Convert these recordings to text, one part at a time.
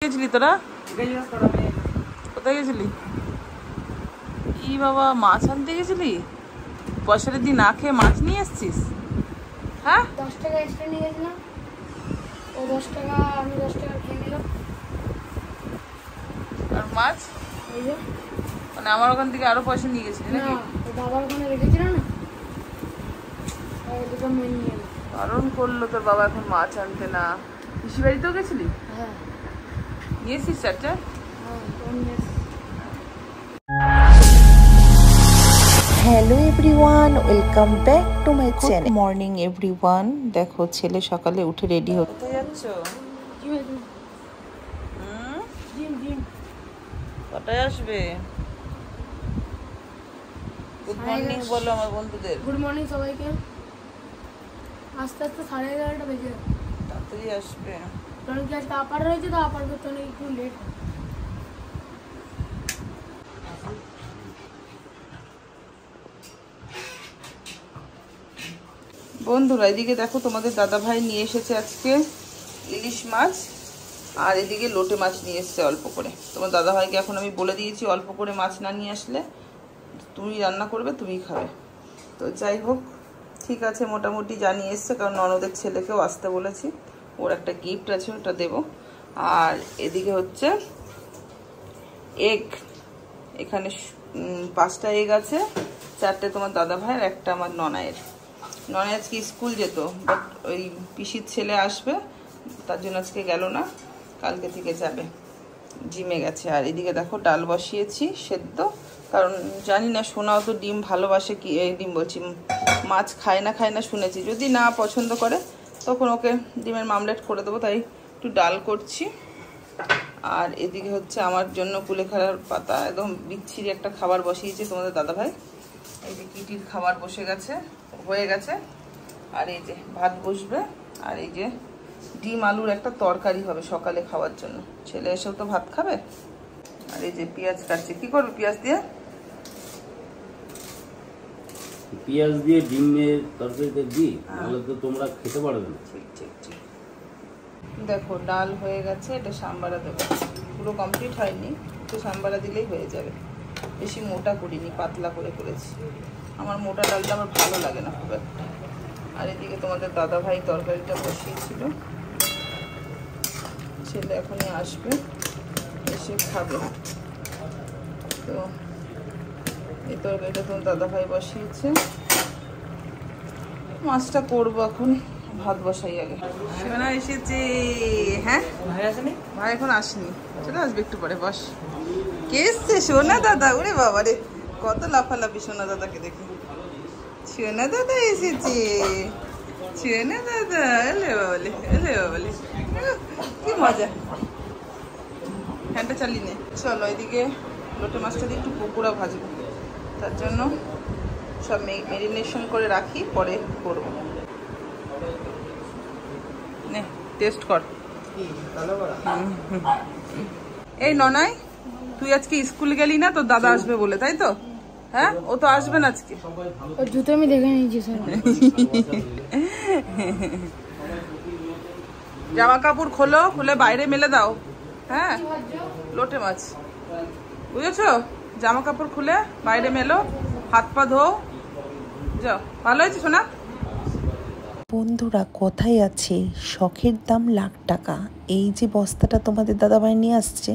গেছিলি তোরা? কোথায় গেছিলি? ই বাবা, মাছ আনতে গেছিলি? পয়সার দিন না খেয়ে মাছ নিয়ে এসছিস? হ্যাঁ, 10 টাকা এক্সট্রা নিয়ে গেছিলাম। ও 10 টাকা, আমি 10 টাকা খেয়ে নিলাম। আর মাছ এই যে মানে আমার ওখান থেকে আরো পয়সা নিয়ে গেছিলি নাকি? ওর বাবার ওখানে রেখেছিল না, দুটো মেন নিয়ে এলাম। বারণ করলো তোর বাবা এখন মাছ আনতে না। পিসি বাড়িতেও গেছিলি? হ্যাঁ নিয়ে এসছিস চারটা? হ্যাঁ, ও নিয়ে এসেছে। Hello everyone, welcome back to my channel. Morning everyone, দেখো ছেলে সকালে উঠে রেডি হচ্ছে। কোথায় যাচ্ছ? জিম কটায় আসবে? গুড মর্নিং বলো আমার বন্ধুদের। গুড মর্নিং সবাইকে। আস্তে আস্তে 11:30 বেজে যাবে। তাড়াতাড়ি আসবে। কারণ কি আজকে আপার রয়েছে, তো আপার করতে অনেক একটু লেট হয়। বন্ধুরা এদিকে দেখো, তোমাদের দাদা ভাই নিয়ে এসেছে আজকে ইলিশ মাছ, আর এদিকে লোটে মাছ নিয়ে এসেছে অল্প করে। তোমার দাদা ভাইকে এখন আমি বলে দিয়েছি অল্প করে মাছ না নিয়ে আসলে তুমি রান্না করবে, তুমিই খাবে। তো যাই হোক, ঠিক আছে, মোটামুটি জানিয়ে এসছে, কারণ ননদের ছেলেকেও আসতে বলেছি, ওর একটা গিফট আছে, ওটা দেবো। আর এদিকে হচ্ছে এগ, এখানে 5টা এগ আছে, 4টে তোমার দাদা ভাইয়ের, একটা আমার ননায়ের। নয় আজকে স্কুল যেত, বাট ওই পিসির ছেলে আসবে, তার জন্য আজকে গেল না, কালকে থেকে যাবে, জিমে গেছে। আর এদিকে দেখো ডাল বসিয়েছি সেদ্ধ, কারণ জানি না সোনাও তো ডিম ভালোবাসে, কি এই ডিম বলছি, মাছ খায় না শুনেছি, যদি না পছন্দ করে তখন ওকে ডিমের মামলেট করে দেবো, তাই একটু ডাল করছি। আর এদিকে হচ্ছে আমার জন্য কুলেখাড়ার পাতা, একদম বিচ্ছিরি একটা খাবার বসিয়েছে তোমাদের দাদাভাই। এই যে কিটির খাবার হয়ে গেছে, আর এই যে ভাত বসবে, আর এই যে ডিম আলুর একটা তরকারি হবে সকালে খাওয়ার জন্য, ছেলে এসেও তো ভাত খাবে। আর এই যে পেঁয়াজ কাটছে, কি করবে পেঁয়াজ দিয়ে? পেঁয়াজ দিয়ে ডিমের তরকারিতে দিই, তাহলে তো তোমরা খেতে পারবে না। ঠিক ঠিক ঠিক। দেখো ডাল হয়ে গেছে, এটা সাম্বারা দেবো, পুরো কমপ্লিট হয়নি, একটু সাম্বারা দিলেই হয়ে যাবে। বেশি মোটা করিনি, পাতলা করে করেছি, আমার মোটা ডালটা আমার ভালো লাগে না খুব একটা। আর এদিকে তোমাদের দাদা ভাই তরকারিটা বসিয়েছিল, ছেলে এখনই আসবে, এসে খাবে। তো এই তরকারিটা তোমার দাদা ভাই বসিয়েছে, মাছটা করবো এখন, ভাত বসাই আগে। সোনা এসেছে? হ্যাঁ, ভাই আসেনি? ভাই এখন আসেনি, চলে আসবে একটু পরে। বস। কে এসছে? সোনা দাদা। ওরে বাবা রে, কত লাফালাফি সোনা দাদাকে দেখে। সোনা দাদা এসেছে, সোনা দাদা, এলে বাবলে, এলে বাবলে, কি মজা। ফ্যানটা চালিয়ে নে। চলো এদিকে লোটে মাছটা দিয়ে একটু পকোড়া ভাজবো, তার জন্য সব মেরিনেশন করে রাখি, পরে করবো। নে টেস্ট কর। এই ননাই, তুই আজকে স্কুল গেলি না, তোর দাদা আসবে বলে, তাই তো? হ্যাঁ, ও তো আসবে না আজকে। ওর জুতো আমি দেখে নিয়েছি স্যার। জামা কাপড় খোলো, খুলে বাইরে মেলে দাও। হ্যাঁ, লোটে মাছ, বুঝেছো? জামা কাপড় খুলে বাইরে মেলো, হাত পা ধো, যাও। ভালো হয়েছে সোনা? বন্ধুরা, কথাই আছে, শখের দাম লাখ টাকা। এই যে বস্তাটা তোমাদের দাদাভাই নিয়ে আসছে,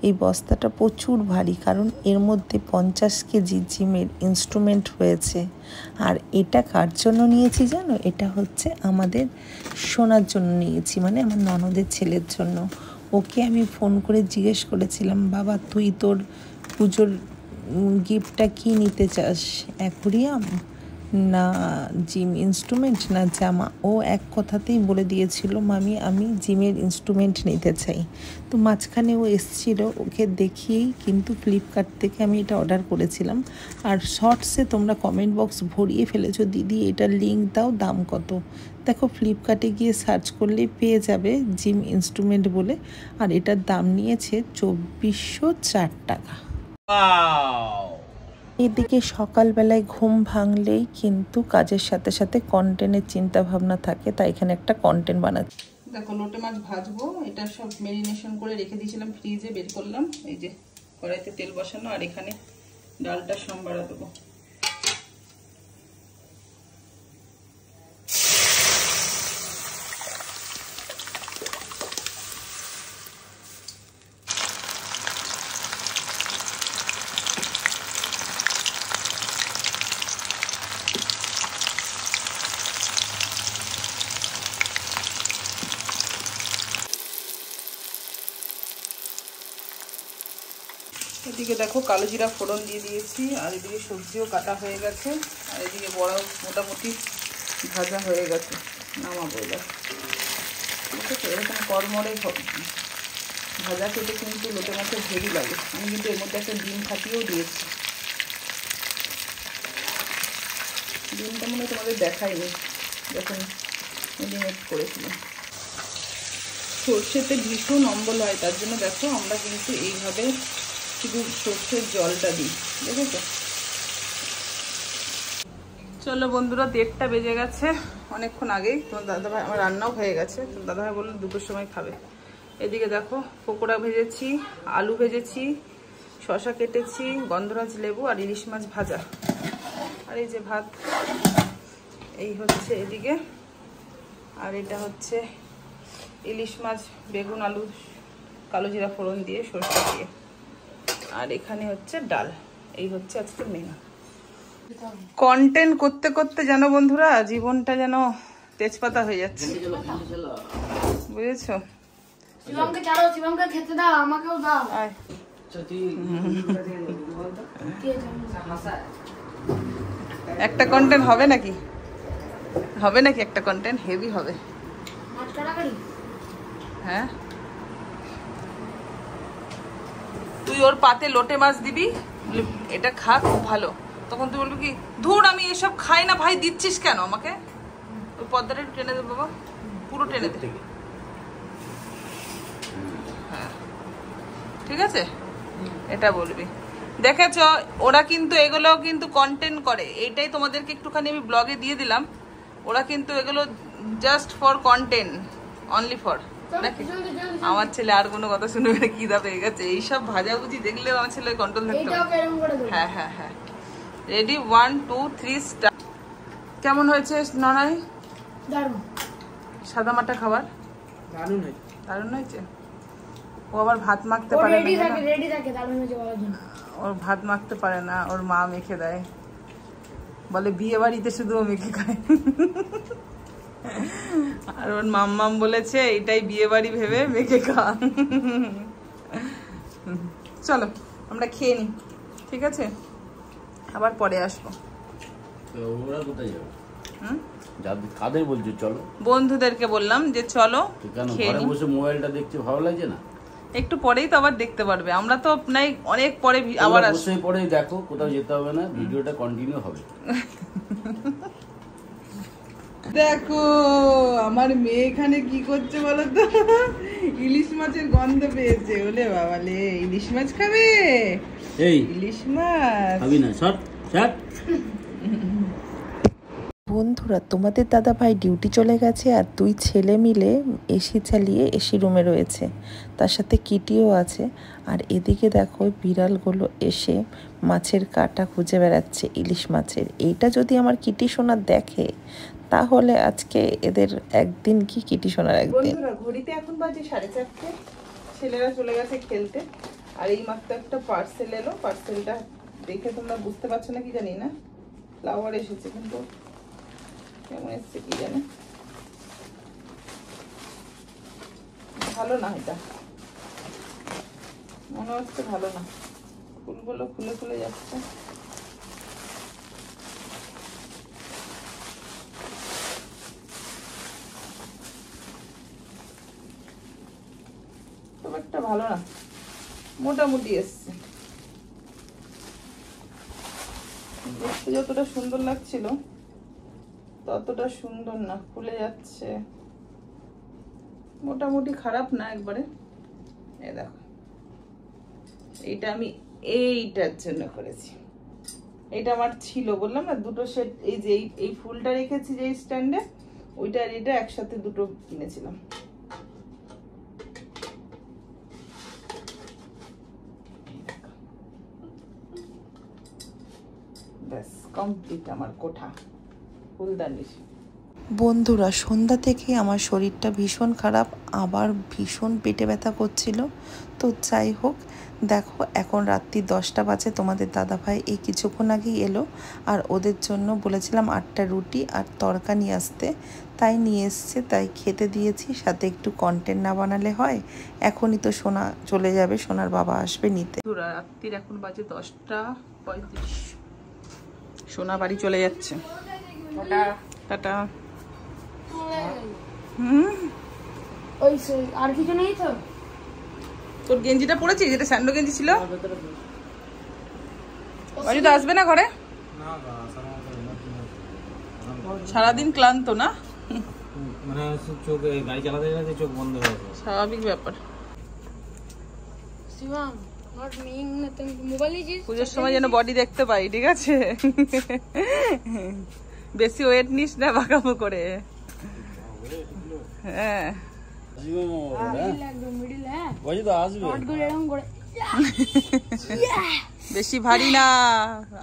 এই বস্তাটা প্রচুর ভারী, কারণ এর মধ্যে 50 কেজি জিমের ইনস্ট্রুমেন্ট রয়েছে। আর এটা কার জন্য নিয়েছি জানো? এটা হচ্ছে আমাদের সোনার জন্য নিয়েছি, মানে আমার ননদের ছেলের জন্য। ওকে আমি ফোন করে জিজ্ঞেস করেছিলাম, বাবা তুই তোর পুজোর গিফটটা কি নিতে চাস, অ্যাকোরিয়াম না জিম ইনস্ট্রুমেন্ট না জামা? ও এক কথাতেই বলে দিয়েছিল, মামি আমি জিমের ইনস্ট্রুমেন্ট নিতে চাই। তো মাঝখানে ও এসেছিল, ওকে দেখিয়েই কিন্তু ফ্লিপকার্ট থেকে আমি এটা অর্ডার করেছিলাম। আর শর্টসে তোমরা কমেন্ট বক্স ভরিয়ে ফেলেছো, দিদি এটার লিঙ্ক দাও, দাম কত। দেখো ফ্লিপকার্টে গিয়ে সার্চ করলেই পেয়ে যাবে জিম ইনস্ট্রুমেন্ট বলে, আর এটার দাম নিয়েছে 2404 টাকা। এদিকে সকালবেলায় ঘুম ভাঙলেই কিন্তু কাজের সাথে সাথে কন্টেন্টের চিন্তা ভাবনা থাকে, তাই এখানে একটা কন্টেন্ট বানাচ্ছি। দেখো লোটে মাছ ভাজবো, এটা সব ম্যারিনেশন করে রেখে দিয়েছিলাম ফ্রিজে, বের করলাম। এই যে কড়াইতে তেল বসানো, আর এখানে ডালটা সম্বারা দেবো। এদিকে দেখো কালো জিরা ফোড়ন দিয়ে দিয়েছি, আর এদিকে সবজিও কাটা হয়ে গেছে, আর এদিকে বড় মোটামুটি ভাজা হয়ে গেছে, নামাবো এবার। ঠিক আছে, এরকম কড়মড়ে ভাজা খেতে কিন্তু লোটে মাছের হেভি লাগে। আমি কিন্তু এর মধ্যে একটা ডিম ফাটিয়েও দিয়েছি। ডিমটা মনে হয় তোমাদের দেখাইনি যখন ম্যারিনেট করেছিলাম। সর্ষেতে ভীষণ অম্বল হয়, তার জন্য দেখো আমরা কিন্তু এইভাবে শুধু সর্ষের জলটা দিই, দেখেছো? চলো বন্ধুরা, 1:30টা বেজে গেছে, অনেকক্ষণ আগেই। তোমার দাদাভাই, আমার রান্নাও হয়ে গেছে, তোমার দাদাভাই বললো 2টোর সময় খাবে। এদিকে দেখো পকোড়া ভেজেছি, আলু ভেজেছি, শসা কেটেছি, গন্ধরাজ লেবু আর ইলিশ মাছ ভাজা, আর এই যে ভাত। এই হচ্ছে এদিকে, আর এটা হচ্ছে ইলিশ মাছ বেগুন আলু কালো জিরা ফোড়ন দিয়ে সরষে দিয়ে, আর এখানে হচ্ছে ডাল। এই হচ্ছে আজকে মেনু। কন্টেন্ট করতে করতে যেন বন্ধুরা জীবনটা যেন তেজপাতা হয়ে যাচ্ছে, বুঝেছো? শিবমকে ছাড়ো, শিবমকে খেতে দাও, আমাকেও দাও। একটা কন্টেন্ট হবে নাকি? হবে নাকি একটা কন্টেন্ট? হেভি হবে। হ্যাঁ, তুই ওর পাতে লোটে মাছ দিবি, এটা খা খুব ভালো। তখন তুই বলবি কি, ধুর আমি এসব খাই না ভাই, দিচ্ছিস কেন আমাকে? ওই পর্দাটা একটু টেনে দে বাবা, পুরো টেনে দে। হ্যাঁ ঠিক আছে, এটা বলবি। দেখেছ, ওরা কিন্তু এগুলো কিন্তু কন্টেন্ট করে। এইটাই তোমাদেরকে একটুখানি আমি ব্লগে দিয়ে দিলাম। ওরা কিন্তু এগুলো just for content, only for. নাকি আমার ছেলে আর কোনো কথা শুনবে না, কি দা পেয়ে গেছে। এইসব ভাজাভুজি দেখলেও আমার ছেলে কন্ট্রোল থাকতে পারে। হ্যাঁ হ্যাঁ হ্যাঁ, রেডি, 1 2 3 স্টার্ট। কেমন হয়েছে ননাই? দারুণ। সাদা মাটা খাবার দারুণ হয়েছে। দারুণ হয়েছে। ও আবার ভাত মাখতে পারে না, রেডি থাকে দারুণ হয়েছে বলার জন্য। ওর ভাত মাখতে পারে না, ওর মা মেখে দেয়, বলে বিয়ে বাড়িতে শুধু ও মেখে খায়। আর ওর মাম্মাম বলেছে এটাই বিয়ে বাড়ি ভেবে মেখে খা। চলো আমরা খেয়ে নিই, ঠিক আছে? আবার পরে আসবো। ওরা কোথায় যাবে? কাদের বলছো চলো? বন্ধুদেরকে বললাম যে চলো খেয়ে নিই। বসে মোবাইলটা দেখতে ভালো লাগছে না? একটু পরেই তো আবার দেখতে পারবে। আমরা তো নাই অনেক পরে আবার বসে পরে দেখো, কোথাও যেতে হবে না, ভিডিওটা কন্টিনিউ হবে। দেখো আমার মেয়ে এখানে কি করছে বলো তো, ইলিশ মাছের গন্ধ পেয়েছে। ওলে বাবা লে, ইলিশ মাছ খাবে? এই ইলিশ মাছ খাবি না? সর সর। বন্ধুরা, তোমাদের দাদা ভাই ডিউটি চলে গেছে, আর 2 ছেলে মিলে এসি চালিয়ে এসি রুমে রয়েছে, তার সাথে কিটিও আছে। আর এদিকে দেখো বিড়ালগুলো এসে মাছের কাঁটা খুঁজে বেড়াচ্ছে, ইলিশ মাছের। এইটা যদি আমার কিটি সোনা দেখে, তাহলে আজকে এদের একদিন কি কিটি সোনার একদিন। বন্ধুরা ঘড়িতে এখন বাজে 4:30, ছেলেরা চলে গেছে খেলতে। আর এই মাত্র একটা পার্সেল এলো, পার্সেলটা দেখে তোমরা বুঝতে পারছো না কি জানি না, ফ্লাওয়ার এসেছে, কিন্তু কেমন এসছে কি জানে, ভালো না, এটা মনে হচ্ছে ভালো না। ফুলগুলো খুলে খুলে যাচ্ছে। খুব একটা ভালো না, মোটামুটি এসছে। দেখতে যতটা সুন্দর লাগছিল ততটা সুন্দর না, খুলে যাচ্ছে। মোটামুটি খারাপ না একবারে। এই দেখো, এইটা আমি এইটার জন্য করেছি। এটা আমার ছিল, বললাম না 2টো সেট। এই যে এই ফুলটা রেখেছি যে স্ট্যান্ডে, ওইটা আর এটা একসাথে 2টো কিনেছিলাম। ব্যাস কমপ্লিট আমার কোঠা ফুলদানির। বন্ধুরা, সন্ধ্যা থেকে আমার শরীরটা ভীষণ খারাপ, আবার ভীষণ পেটে ব্যথা করছিল। তো যাই হোক, দেখো এখন রাত্রি 10টা বাজে। তোমাদের দাদাভাই এই কিছুক্ষণ আগেই এলো, আর ওদের জন্য বলেছিলাম 8টা রুটি আর তড়কা নিয়ে আসতে, তাই নিয়ে এসছে, তাই খেতে দিয়েছি। সাথে একটু কন্টেন্ট না বানালে হয়, এখনই তো সোনা চলে যাবে, সোনার বাবা আসবে নিতে। রাত্রির এখন বাজে 10:35। সোনা বাড়ি চলে যাচ্ছে। টাটা। ওই আর কিছু নেই তো? তোর গেঞ্জিটা পরেছিস, যেটা স্যান্ডো গেঞ্জি ছিল? অজিত আসবে না ঘরে? সারাদিন ক্লান্ত না? মানে চোখ গাড়ি চালাতে চালাতে চোখ বন্ধ হয়ে যাবে, স্বাভাবিক ব্যাপার। Shivam, not Ming nothing, mobile is পুজোর সময় যেন বডি দেখতে পাই, ঠিক আছে? বেশি ওয়েট নিস না বাঁকামো করে। হ্যাঁ একদম মিডল। হ্যাঁ তো আসবে। নট গুড এরকম করে। বেশি ভারী না,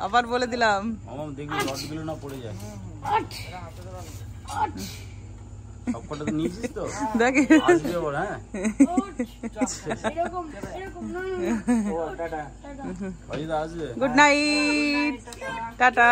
আবার বলে দিলাম। আমার দেখবি রডগুলো না পড়ে যায়। সবকটা তো নিয়েছিস তো? দেখ আসবে ওর। হ্যাঁ এরকম এরকম না। টাটা। আসবে। Good night, tata.